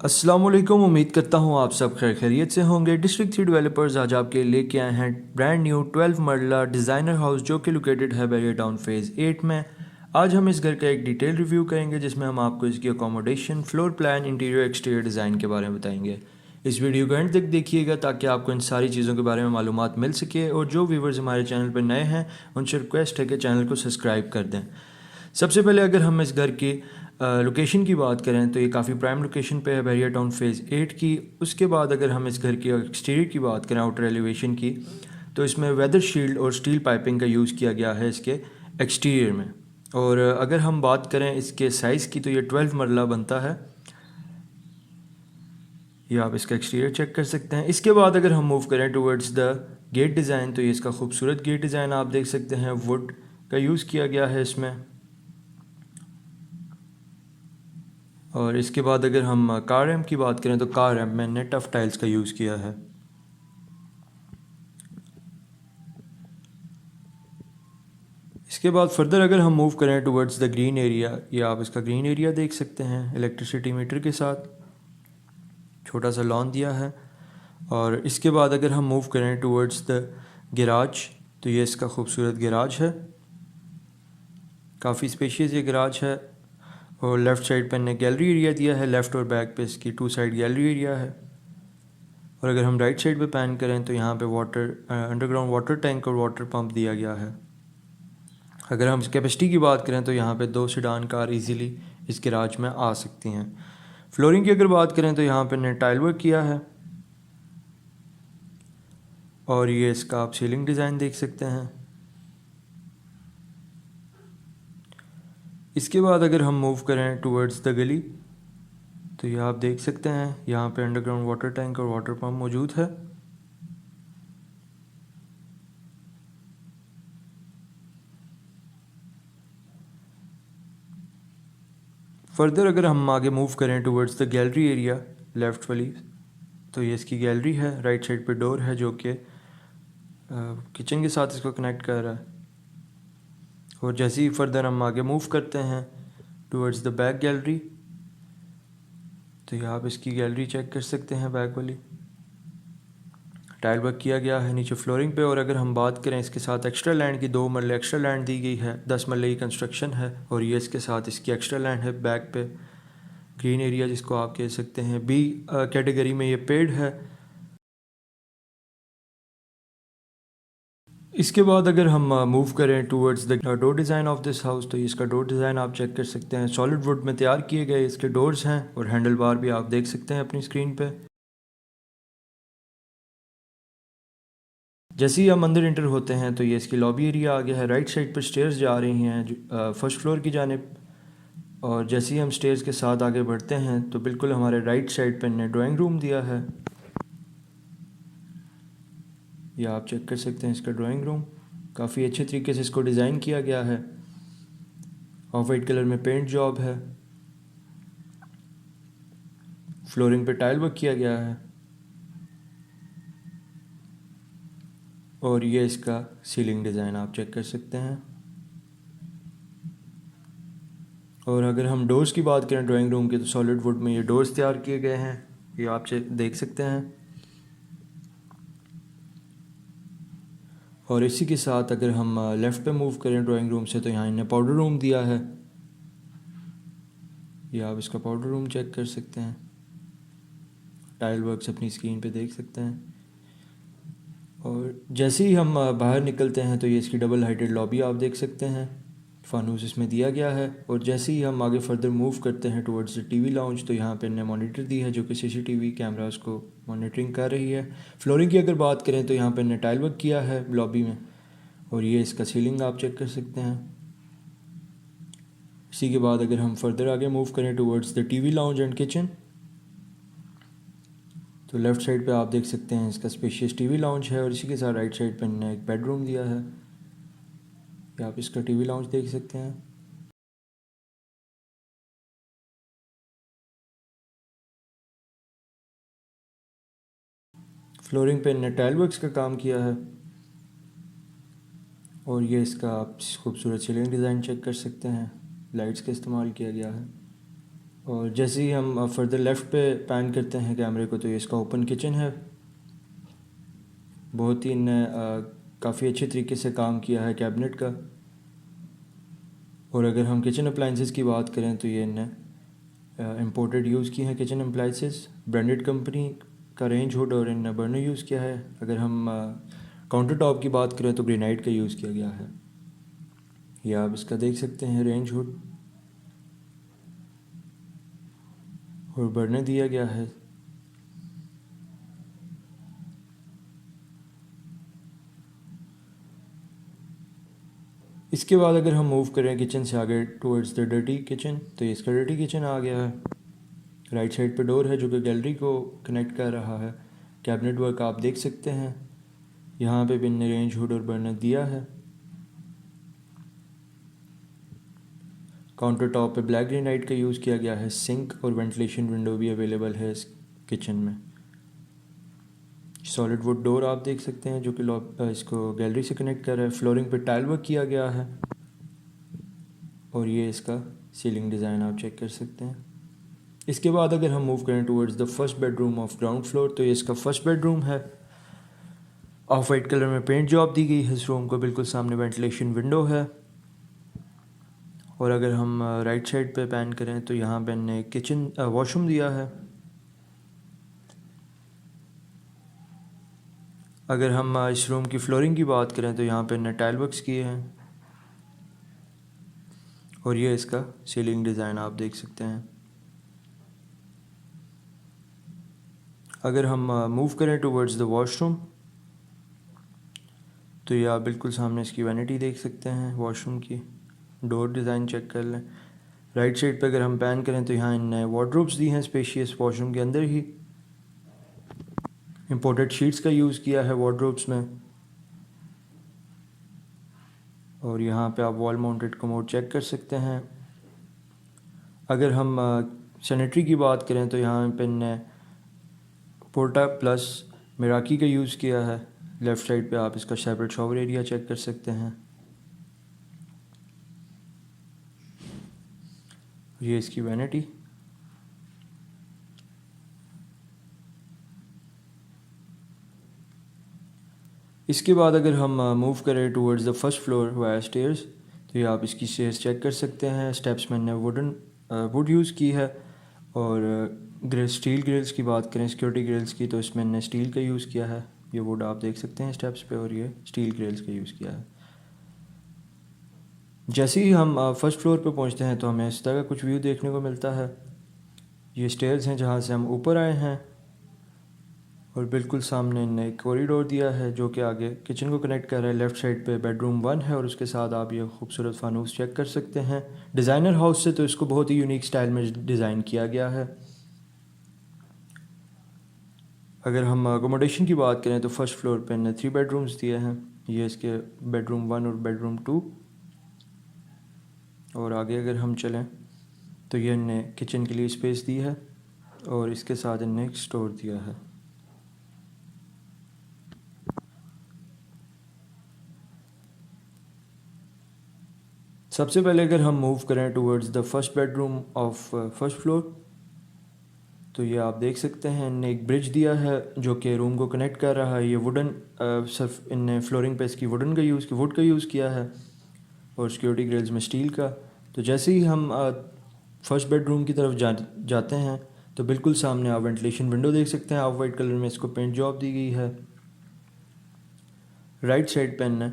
अस्सलाम वालेकुम। उम्मीद करता हूँ आप सब खैरियत से होंगे। डिस्ट्रिक्ट थ्री डेवलपर्स आज आपके लेके आए हैं ब्रांड न्यू 12 मरला डिज़ाइनर हाउस जो कि लोकेटेड है बैरियर टाउन फेज़ 8 में। आज हम इस घर का एक डिटेल रिव्यू करेंगे जिसमें हम आपको इसकी accommodation, floor plan, interior exterior design के बारे में बताएंगे। इस वीडियो को एंड तक देखिएगा ताकि आपको इन सारी चीज़ों के बारे में मालूमात मिल सके। और जो व्यूवर्स हमारे चैनल पर नए हैं उनसे रिक्वेस्ट है कि चैनल को सब्सक्राइब कर दें। सबसे पहले अगर हम इस घर की लोकेशन की बात करें तो ये काफ़ी प्राइम लोकेशन पे है बैरियर टाउन फेज़ 8 की। उसके बाद अगर हम इस घर की एक्सटीरियर की बात करें, आउटर एलिवेशन की, तो इसमें वेदर शील्ड और स्टील पाइपिंग का यूज़ किया गया है इसके एक्सटीरियर में। और अगर हम बात करें इसके साइज़ की तो ये 12 मरला बनता है। ये आप इसका एक्सटीरियर चेक कर सकते हैं। इसके बाद अगर हम मूव करें टुवर्ड्स द गेट डिज़ाइन तो ये इसका खूबसूरत गेट डिज़ाइन आप देख सकते हैं। वुड का यूज़ किया गया है इसमें। और इसके बाद अगर हम कार रैम्प की बात करें तो कार रैम्प में ने टफ टाइल्स का यूज़ किया है। इसके बाद फर्दर अगर हम मूव करें टुवर्ड्स द ग्रीन एरिया, ये आप इसका ग्रीन एरिया देख सकते हैं इलेक्ट्रिसिटी मीटर के साथ, छोटा सा लॉन दिया है। और इसके बाद अगर हम मूव करें टुवर्ड्स द गैराज तो ये इसका खूबसूरत गैराज है, काफ़ी स्पेशियस ये गैराज है। और लेफ़्ट साइड पर ने गैलरी एरिया दिया है, लेफ़्ट और बैक पे इसकी 2 साइड गैलरी एरिया है। और अगर हम राइट साइड पे पैन करें तो यहाँ पे वाटर अंडरग्राउंड वाटर टैंक और वाटर पंप दिया गया है। अगर हम कैपेसिटी की बात करें तो यहाँ पे 2 सेडान कार इजीली इस गैराज में आ सकती हैं। फ्लोरिंग की अगर बात करें तो यहाँ पे ने टाइल वर्क किया है। और ये इसका आप सीलिंग डिज़ाइन देख सकते हैं। इसके बाद अगर हम मूव करें टुवर्ड्स द गली तो ये आप देख सकते हैं यहाँ पे अंडरग्राउंड वाटर टैंक और वाटर पंप मौजूद है। फर्दर अगर हम आगे मूव करें towards the gallery area left वाली तो ये इसकी गैलरी है। राइट साइड पे डोर है जो कि किचन के साथ इसको कनेक्ट कर रहा है। और जैसे ही फर्दर हम आगे मूव करते हैं टुवर्ड्स द बैक गैलरी तो ये आप इसकी गैलरी चेक कर सकते हैं। बैक वाली टाइल वर्क किया गया है नीचे फ्लोरिंग पे। और अगर हम बात करें इसके साथ एक्स्ट्रा लैंड की, 2 मरले एक्स्ट्रा लैंड दी गई है, 10 मरले की कंस्ट्रक्शन है। और ये इसके साथ इसकी एक्स्ट्रा लैंड है बैक पे, ग्रीन एरिया जिसको आप कह सकते हैं। बी कैटेगरी में ये पेड़ है। इसके बाद अगर हम मूव करें towards the door design of this house तो इसका डोर डिज़ाइन आप चेक कर सकते हैं। सॉलिड वुड में तैयार किए गए इसके डोर्स हैं। और हैंडल बार भी आप देख सकते हैं अपनी स्क्रीन पे। जैसे ही हम अंदर इंटर होते हैं तो ये इसकी लॉबी एरिया आ गया है। राइट साइड पर स्टेयर्स जा रही हैं फर्स्ट फ्लोर की जानिब। और जैसे ही हम स्टेयर्स के साथ आगे बढ़ते हैं तो बिल्कुल हमारे राइट साइड पर ने ड्राइंग रूम दिया है। ये आप चेक कर सकते हैं इसका ड्राइंग रूम, काफ़ी अच्छे तरीके से इसको डिज़ाइन किया गया है। ऑफ वाइट कलर में पेंट जॉब है। फ्लोरिंग पे टाइल वर्क किया गया है। और ये इसका सीलिंग डिज़ाइन आप चेक कर सकते हैं। और अगर हम डोर्स की बात करें ड्राइंग रूम के तो सॉलिड वुड में ये डोर्स तैयार किए गए हैं, ये आप देख सकते हैं। और इसी के साथ अगर हम लेफ़्ट पे मूव करें ड्राइंग रूम से तो यहाँ इन्हें पाउडर रूम दिया है। ये आप इसका पाउडर रूम चेक कर सकते हैं। टाइल वर्क्स अपनी स्क्रीन पे देख सकते हैं। और जैसे ही हम बाहर निकलते हैं तो ये इसकी डबल हाइटेड लॉबी आप देख सकते हैं। फानूस इसमें दिया गया है। और जैसे ही हम आगे फर्दर मूव करते हैं टुवर्ड्स द टीवी लाउंज तो यहाँ पे इन्हें मॉनिटर दी है जो कि सीसीटीवी कैमरास को मॉनिटरिंग कर रही है। फ्लोरिंग की अगर बात करें तो यहाँ पे इन्हें टाइल वर्क किया है लॉबी में। और ये इसका सीलिंग आप चेक कर सकते हैं। इसी के बाद अगर हम फर्दर आगे मूव करें towards the TV lounge and kitchen तो लेफ़्ट साइड पे आप देख सकते हैं इसका स्पेशियस टीवी लाउंज है। और इसी के साथ राइट साइड पे इन्हें एक बेडरूम दिया है। ये आप इसका टीवी लाउंज देख सकते हैं। फ्लोरिंग पे इन्हें टाइल वर्क्स का काम किया है। और ये इसका आप खूबसूरत सीलिंग डिज़ाइन चेक कर सकते हैं, लाइट्स का इस्तेमाल किया गया है। और जैसे ही हम फर्दर लेफ़्ट पे पैन करते हैं कैमरे को, तो ये इसका ओपन किचन है। बहुत ही इनने काफ़ी अच्छे तरीके से काम किया है कैबिनेट का। और अगर हम किचन अप्लाइंसेस की बात करें तो ये इनने इंपोर्टेड यूज़ की हैं किचन अप्लाइंसेस, ब्रांडेड कंपनी का रेंज हुड और इन बर्नर यूज़ किया है। अगर हम काउंटर टॉप की बात करें तो ग्रेनाइट का यूज़ किया गया है। ये आप इसका देख सकते हैं रेंज हुड और बर्नर दिया गया है। इसके बाद अगर हम मूव करें किचन से आगे टुवर्ड्स द डर्टी किचन, तो ये इसका डर्टी किचन आ गया है। राइट साइड पे डोर है जो कि गैलरी को कनेक्ट कर रहा है। कैबिनेट वर्क आप देख सकते हैं। यहाँ पे भी इनने रेंज हुड और बर्नर दिया है। काउंटर टॉप पे ब्लैक ग्रेनाइट का यूज़ किया गया है। सिंक और वेंटिलेशन विंडो भी अवेलेबल है इस किचन में। सॉलिड वुड डोर आप देख सकते हैं जो कि इसको गैलरी से कनेक्ट कर रहा है। फ्लोरिंग पे टाइल वर्क किया गया है और ये इसका सीलिंग डिज़ाइन आप चेक कर सकते हैं। इसके बाद अगर हम मूव करें towards the first bedroom of ground floor, तो ये इसका फर्स्ट बेडरूम है। ऑफ वाइट कलर में पेंट जॉब दी गई है इस रूम को। बिल्कुल सामने वेंटिलेशन विंडो है। और अगर हम राइट साइड पे पैन करें तो यहाँ पे हमने किचन वॉशरूम दिया है। अगर हम इस रूम की फ्लोरिंग की बात करें तो यहाँ पे हमने टाइल वर्क्स किए हैं और ये इसका सीलिंग डिज़ाइन आप देख सकते हैं। अगर हम मूव करें टुवर्ड्स द वॉशरूम, तो ये आप बिल्कुल सामने इसकी वैनिटी देख सकते हैं वॉशरूम की। डोर डिज़ाइन चेक कर लें। राइट साइड पे अगर हम पैन करें तो यहाँ इन वार्डरोब्स दी हैं स्पेशियस वॉशरूम के अंदर ही। इंपोर्टेड शीट्स का यूज़ किया है वार्डरोब्स में। और यहाँ पे आप वॉल माउंटेड कमोड चेक कर सकते हैं। अगर हम सैनिटरी की बात करें तो यहाँ पे इनने पोर्टा प्लस मिराकी का यूज़ किया है। लेफ़्ट साइड पे आप इसका सेपरेट शॉवर एरिया चेक कर सकते हैं। ये इसकी वैनिटी। इसके बाद अगर हम मूव करें towards the first floor via stairs, तो ये आप इसकी स्टेयर्स चेक कर सकते हैं। स्टेप्स में वुड यूज़ की है। और ग्रिल स्टील ग्रिल्स की बात करें सिक्योरिटी ग्रिल्स की, तो इसमें हमने स्टील का यूज़ किया है। ये वुड आप देख सकते हैं स्टेप्स पे और ये स्टील ग्रिल्स का यूज़ किया है। जैसे ही हम फर्स्ट फ्लोर पे पहुंचते हैं तो हमें इस तरह का कुछ व्यू देखने को मिलता है। ये स्टेयर्स हैं जहाँ से हम ऊपर आए हैं और बिल्कुल सामने इनने एक कॉरिडोर दिया है जो कि आगे किचन को कनेक्ट कर रहा है। लेफ़्ट साइड पे बेडरूम 1 है और उसके साथ आप ये खूबसूरत फानूस चेक कर सकते हैं। डिज़ाइनर हाउस से तो इसको बहुत ही यूनिक स्टाइल में डिज़ाइन किया गया है। अगर हम अकोमोडेशन की बात करें तो फर्स्ट फ्लोर पे इन्हें 3 बेडरूम्स दिए हैं। ये इसके बेडरूम 1 और बेडरूम 2। और आगे अगर हम चलें तो ये इनने किचन के लिए स्पेस दी है और इसके साथ इनने एक स्टोर दिया है। सबसे पहले अगर हम मूव करें towards the first bedroom of first floor, तो ये आप देख सकते हैं इनने एक ब्रिज दिया है जो कि रूम को कनेक्ट कर रहा है। ये वुडन सिर्फ इनने फ्लोरिंग पे इसकी वुड का यूज़ किया है और सिक्योरिटी ग्रिल्स में स्टील का। तो जैसे ही हम फर्स्ट बेडरूम की तरफ जाते हैं तो बिल्कुल सामने आप वेंटिलेशन विंडो देख सकते हैं। ऑफ वाइट कलर में इसको पेंट जॉब दी गई है। राइट साइड पे इनने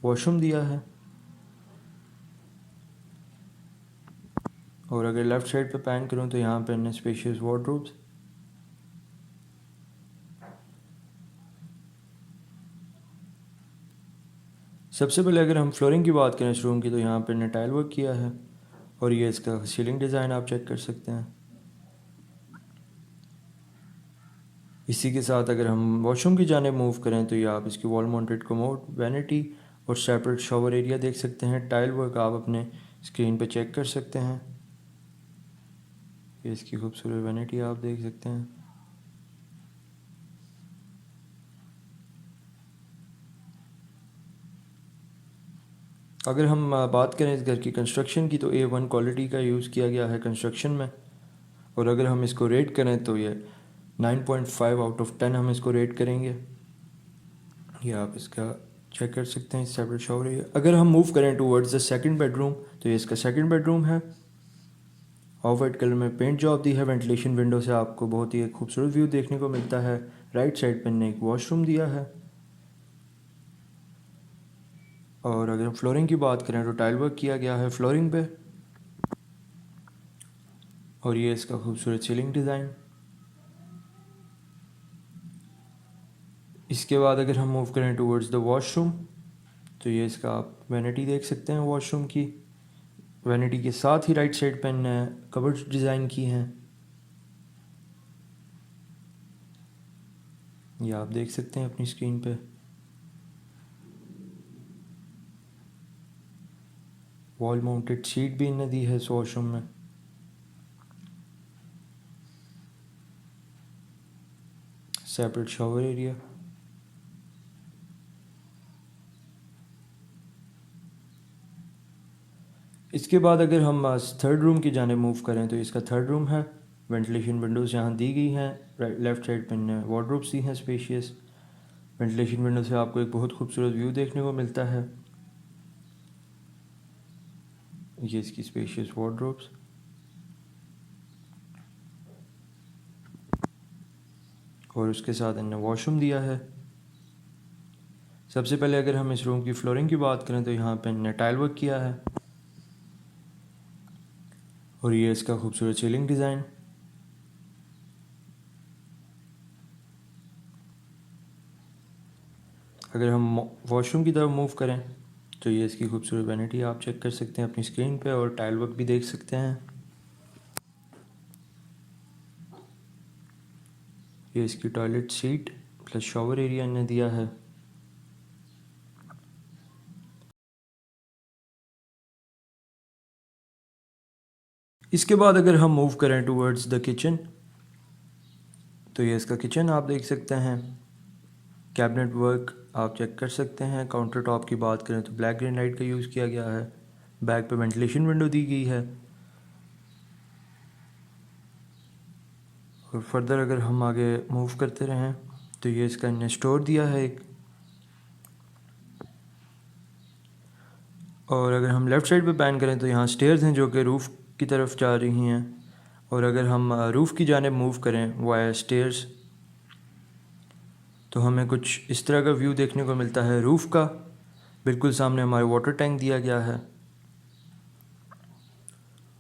वॉशरूम दिया है और अगर लेफ़्ट साइड पे पैन करूँ तो यहाँ पे इनने स्पेशियस वार्डरोब्स। सबसे पहले अगर हम फ्लोरिंग की बात करें इस रूम की, तो यहाँ पे इन्हें टाइल वर्क किया है और ये इसका सीलिंग डिज़ाइन आप चेक कर सकते हैं। इसी के साथ अगर हम वॉशरूम की जाने मूव करें तो ये आप इसकी वॉल माउंटेड कमोड, वैनिटी और सेपरेट शॉवर एरिया देख सकते हैं। टाइल वर्क आप अपने स्क्रीन पे चेक कर सकते हैं। ये इसकी खूबसूरत वैनिटी आप देख सकते हैं। अगर हम बात करें इस घर की कंस्ट्रक्शन की, तो A1 क्वालिटी का यूज़ किया गया है कंस्ट्रक्शन में। और अगर हम इसको रेट करें तो ये 9.5 आउट ऑफ 10 हम इसको रेट करेंगे। ये आप इसका चेक कर सकते हैं, सेपरेट शॉवर एरिया। अगर हम मूव करें टूवर्ड्स द सेकंड बेडरूम तो ये इसका सेकंड बेडरूम है। ऑफ वाइट कलर में पेंट जॉब दी है। वेंटिलेशन विंडो से आपको बहुत ही एक खूबसूरत व्यू देखने को मिलता है। राइट साइड पर ने एक वॉशरूम दिया है। और अगर फ्लोरिंग की बात करें तो टाइल वर्क किया गया है फ्लोरिंग पे। और ये इसका खूबसूरत सीलिंग डिज़ाइन। इसके बाद अगर हम मूव करें टूवर्ड्स द वॉशरूम तो ये इसका आप वैनिटी देख सकते हैं वॉशरूम की। वैनिटी के साथ ही राइट साइड पे कबर्ड्स डिज़ाइन की हैं। ये आप देख सकते हैं अपनी स्क्रीन पे। वॉल माउंटेड सीट भी इन्हें दी है इस वॉशरूम में। Separate shower area. इसके बाद अगर हम थर्ड रूम की जाने मूव करें तो इसका थर्ड रूम है। वेंटिलेशन विंडोज़ यहाँ दी गई हैं। लेफ़्ट साइड पर वार्डरोब्स दी हैं स्पेशियस। वेंटिलेशन विंडो से आपको एक बहुत खूबसूरत व्यू देखने को मिलता है। ये इसकी स्पेशियस वार्डरोब्स। और उसके साथ इन्हें वॉशरूम दिया है। सबसे पहले अगर हम इस रूम की फ्लोरिंग की बात करें तो यहाँ पे इन्हें टाइल वर्क किया है। और ये इसका खूबसूरत सीलिंग डिज़ाइन। अगर हम वॉशरूम की तरफ मूव करें तो ये इसकी खूबसूरत वैनिटी आप चेक कर सकते हैं अपनी स्क्रीन पे। और टाइल वर्क भी देख सकते हैं। ये इसकी toilet seat plus shower area इन्हें दिया है। इसके बाद अगर हम मूव करें टूवर्ड्स द किचन तो ये इसका किचन आप देख सकते हैं। कैबिनेट वर्क आप चेक कर सकते हैं। काउंटर टॉप की बात करें तो ब्लैक ग्रेनाइट का यूज़ किया गया है। बैक पे वेंटिलेशन विंडो दी गई है। और फर्दर अगर हम आगे मूव करते रहें तो ये इसका इन्हें स्टोर दिया है एक। और अगर हम लेफ़्ट साइड पे पैन करें तो यहाँ स्टेयर्स हैं जो कि रूफ़ की तरफ जा रही हैं। और अगर हम रूफ़ की जानिब मूव करें वाया स्टेयर्स तो हमें कुछ इस तरह का व्यू देखने को मिलता है रूफ़ का। बिल्कुल सामने हमारे वाटर टैंक दिया गया है।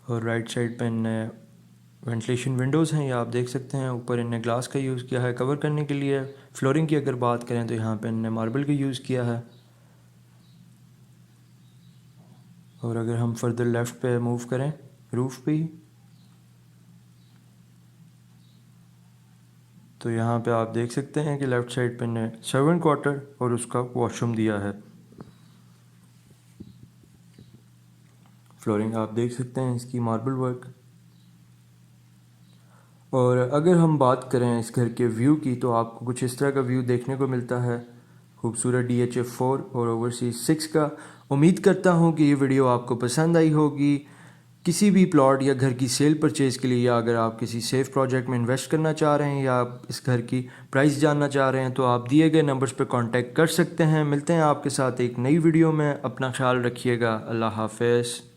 और राइट साइड पे इन्हें वेंटिलेशन विंडोज़ हैं, ये आप देख सकते हैं। ऊपर इन्हें ग्लास का यूज़ किया है कवर करने के लिए। फ्लोरिंग की अगर बात करें तो यहाँ पे इन्हें मार्बल का यूज़ किया है। और अगर हम फर्दर लेफ़्ट पे मूव करें रूफ़ पे ही तो यहाँ पे आप देख सकते हैं कि लेफ़्ट साइड पे इन्हें सर्वेंट क्वार्टर और उसका वॉशरूम दिया है। फ्लोरिंग आप देख सकते हैं इसकी मार्बल वर्क। और अगर हम बात करें इस घर के व्यू की तो आपको कुछ इस तरह का व्यू देखने को मिलता है खूबसूरत DHF4 और ओवरसीज 6 का। उम्मीद करता हूँ कि ये वीडियो आपको पसंद आई होगी। किसी भी प्लॉट या घर की सेल परचेज़ के लिए या अगर आप किसी सेफ प्रोजेक्ट में इन्वेस्ट करना चाह रहे हैं या आप इस घर की प्राइस जानना चाह रहे हैं तो आप दिए गए नंबर्स पर कांटेक्ट कर सकते हैं। मिलते हैं आपके साथ एक नई वीडियो में। अपना ख्याल रखिएगा। अल्लाह हाफ़िज़।